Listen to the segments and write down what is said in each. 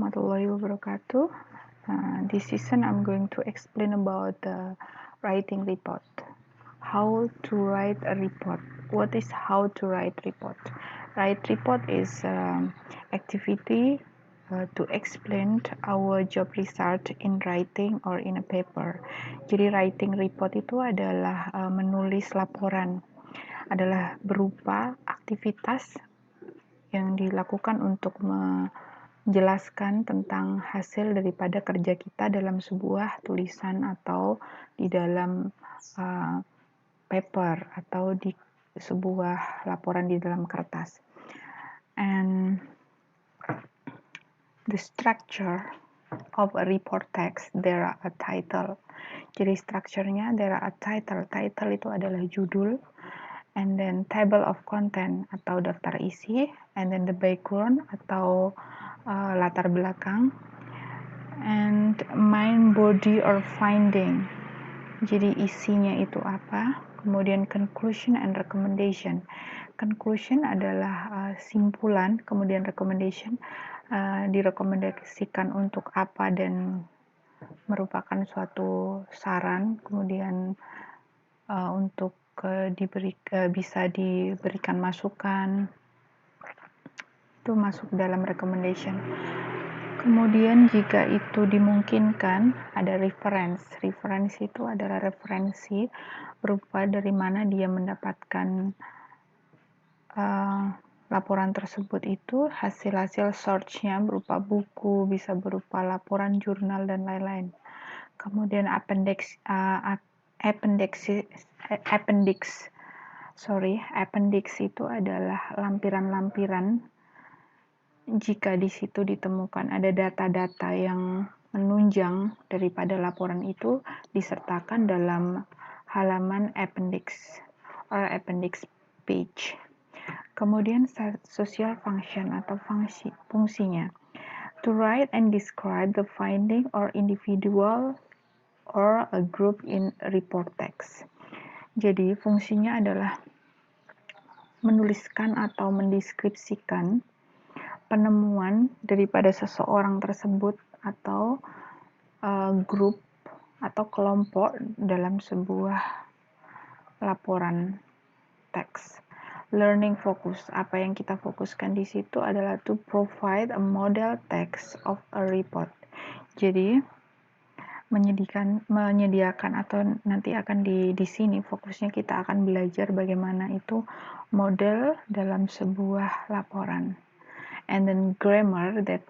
warahmatullahi wabarakatuh. This season I'm going to explain about the writing report. How to write a report. What is how to write report? Write report is activity to explain our job result in writing or in a paper. Jadi writing report itu adalah menulis laporan, adalah berupa aktivitas yang dilakukan untuk menjelaskan tentang hasil daripada kerja kita dalam sebuah tulisan atau di dalam paper atau di sebuah laporan di dalam kertas. And the structure of a report text, there are a title. Jadi strukturnya there are a title. Title itu adalah judul. And then table of content atau daftar isi, and then the background atau latar belakang, and main body or finding, jadi isinya itu apa, kemudian conclusion and recommendation. Conclusion adalah simpulan, kemudian recommendation direkomendasikan untuk apa dan merupakan suatu saran, kemudian untuk bisa diberikan masukan, itu masuk dalam recommendation. Kemudian jika itu dimungkinkan ada reference. Reference itu adalah referensi berupa dari mana dia mendapatkan laporan tersebut, itu hasil-hasil search-nya berupa buku, bisa berupa laporan jurnal dan lain-lain. Kemudian appendix itu adalah lampiran-lampiran jika di situ ditemukan ada data-data yang menunjang daripada laporan itu, disertakan dalam halaman appendix or appendix page. Kemudian social function atau fungsinya, to write and describe the finding or individual or a group in report text. Jadi fungsinya adalah menuliskan atau mendeskripsikan penemuan daripada seseorang tersebut atau grup atau kelompok dalam sebuah laporan teks. Learning focus, apa yang kita fokuskan di situ adalah to provide a model text of a report. Jadi menyediakan atau nanti akan di sini fokusnya kita akan belajar bagaimana itu model dalam sebuah laporan. And then grammar that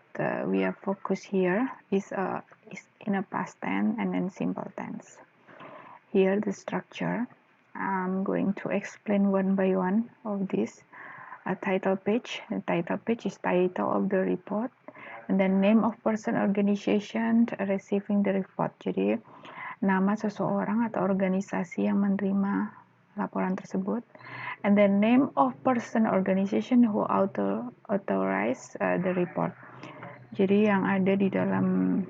we are focused here is in a past tense and then simple tense. Here the structure, I'm going to explain one by one of this. A title page. The title page is title of the report. And then name of person, organization receiving the report. Jadi nama seseorang atau organisasi yang menerima laporan tersebut. And then name of person, organization who authorize the report. Jadi yang ada di dalam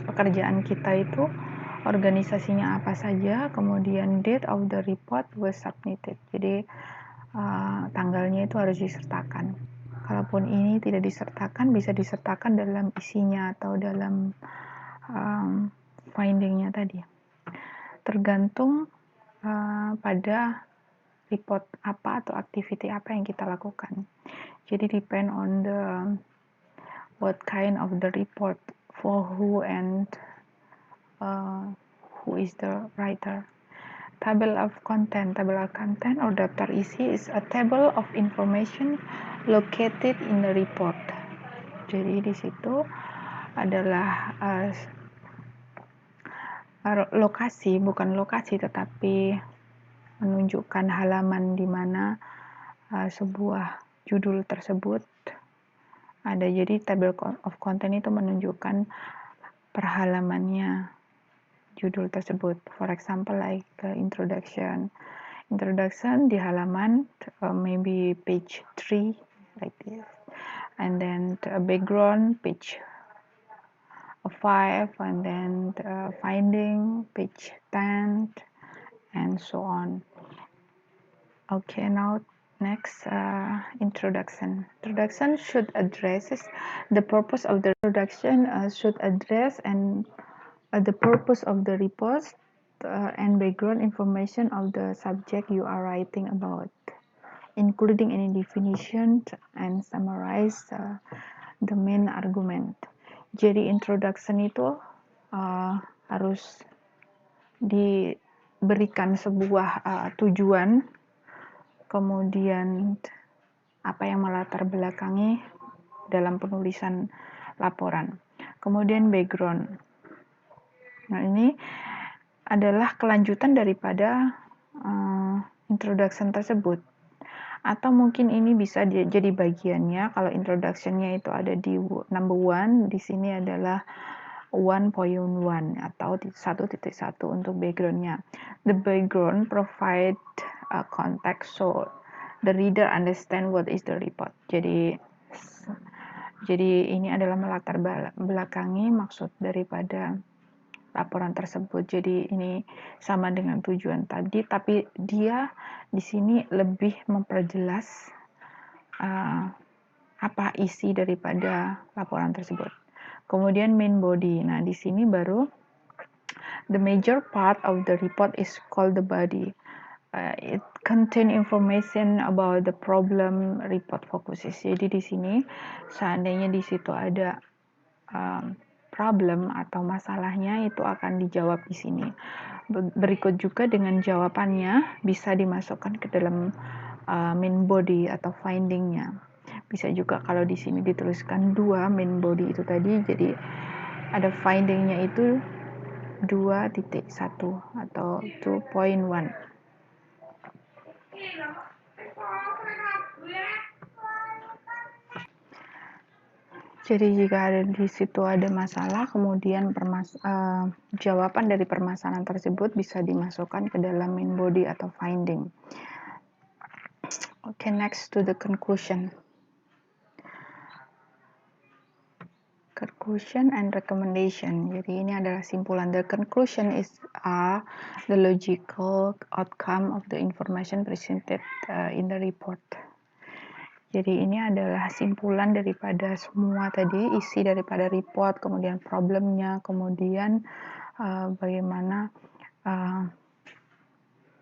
pekerjaan kita itu organisasinya apa saja, kemudian date of the report was submitted. Jadi tanggalnya itu harus disertakan. Kalaupun ini tidak disertakan, bisa disertakan dalam isinya atau dalam findingnya tadi. Tergantung pada report apa atau activity apa yang kita lakukan. Jadi depend on the what kind of the report, for who and who is the writer. Table of content or daftar isi is a table of information located in the report. Jadi di situ adalah lokasi, bukan lokasi tetapi menunjukkan halaman di mana sebuah judul tersebut ada. Jadi table of content itu menunjukkan perhalamannya judul tersebut. For example, like introduction di halaman maybe page 3 like this, and then background page 5, and then finding page 10, and so on. Okay, now Next, introduction. Introduction should address the purpose of the introduction should address and the purpose of the report and background information of the subject you are writing about, including any definition and summarize the main argument. Jadi introduction itu harus diberikan sebuah tujuan, kemudian apa yang melatar belakangi dalam penulisan laporan. Kemudian background. Nah, ini adalah kelanjutan daripada introduction tersebut. Atau mungkin ini bisa jadi bagiannya. Kalau introduction-nya itu ada di number 1, di sini adalah 1.1 atau 1.1 untuk background-nya. The background provide context so the reader understand what is the report. Jadi ini adalah melatar belakangi maksud daripada laporan tersebut. Jadi ini sama dengan tujuan tadi, tapi dia di sini lebih memperjelas apa isi daripada laporan tersebut. Kemudian main body. Nah, di sini baru the major part of the report is called the body. It contain information about the problem report focuses. Jadi di sini seandainya di situ ada problem atau masalahnya itu akan dijawab di sini. Berikut juga dengan jawabannya bisa dimasukkan ke dalam main body atau findingnya. Bisa juga kalau di sini dituliskan 2 main body itu tadi, jadi ada findingnya itu 2.1 atau 2.1. Jadi jika ada di situ ada masalah, kemudian jawaban dari permasalahan tersebut bisa dimasukkan ke dalam main body atau finding. Okay, next to the conclusion. Conclusion and recommendation. Jadi ini adalah simpulan. The conclusion is the logical outcome of the information presented in the report. Jadi ini adalah simpulan daripada semua tadi, isi daripada report, kemudian problemnya, kemudian bagaimana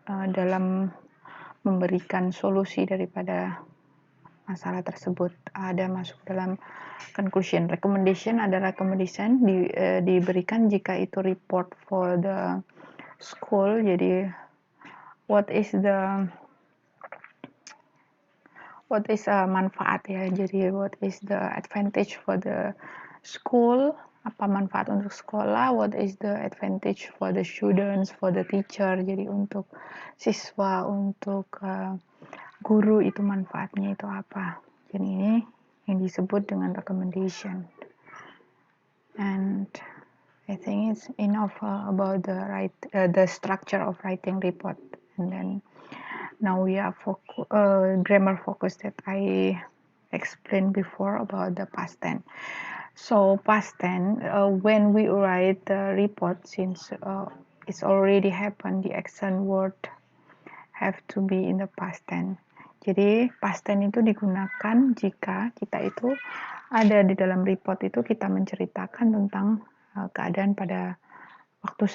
dalam memberikan solusi daripada masalah tersebut. Ada masuk dalam conclusion. Recommendation ada recommendation diberikan jika itu report for the school. Jadi what is manfaat ya. Jadi what is the advantage for the school, apa manfaat untuk sekolah, what is the advantage for the students, for the teacher. Jadi untuk siswa, untuk guru itu manfaatnya itu apa. Jadi ini yang disebut dengan recommendation. And I think it's enough about the structure of writing report. And then now we are grammar focus that I explained before about the past tense. So past tense, when we write the report, since it's already happened, the action word have to be in the past tense. Jadi past tense itu digunakan jika kita itu ada di dalam report itu kita menceritakan tentang keadaan pada waktu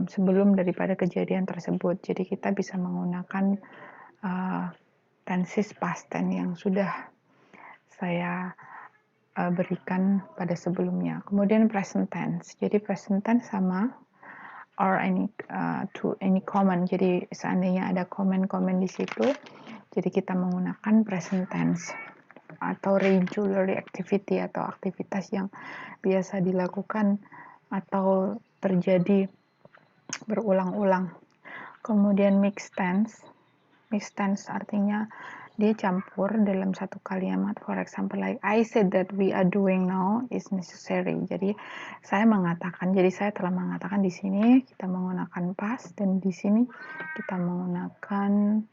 sebelum daripada kejadian tersebut. Jadi kita bisa menggunakan tenses past tense yang sudah saya berikan pada sebelumnya. Kemudian present tense. Jadi present tense sama or any comment. Jadi seandainya ada komen-komen di situ, jadi kita menggunakan present tense atau regular activity atau aktivitas yang biasa dilakukan atau terjadi berulang-ulang. Kemudian mixed tense. Mixed tense artinya dia campur dalam satu kalimat. For example, like I said that we are doing now is necessary. Jadi saya telah mengatakan di sini kita menggunakan past, dan di sini kita menggunakan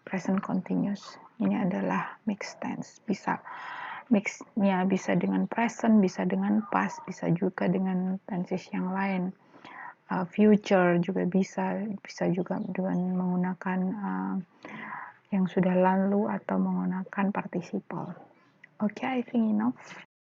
present continuous. Ini adalah mixed tense. Mixnya bisa dengan present, bisa dengan past, bisa juga dengan tenses yang lain. future juga bisa juga dengan menggunakan yang sudah lalu atau menggunakan participle. Okay, I think enough.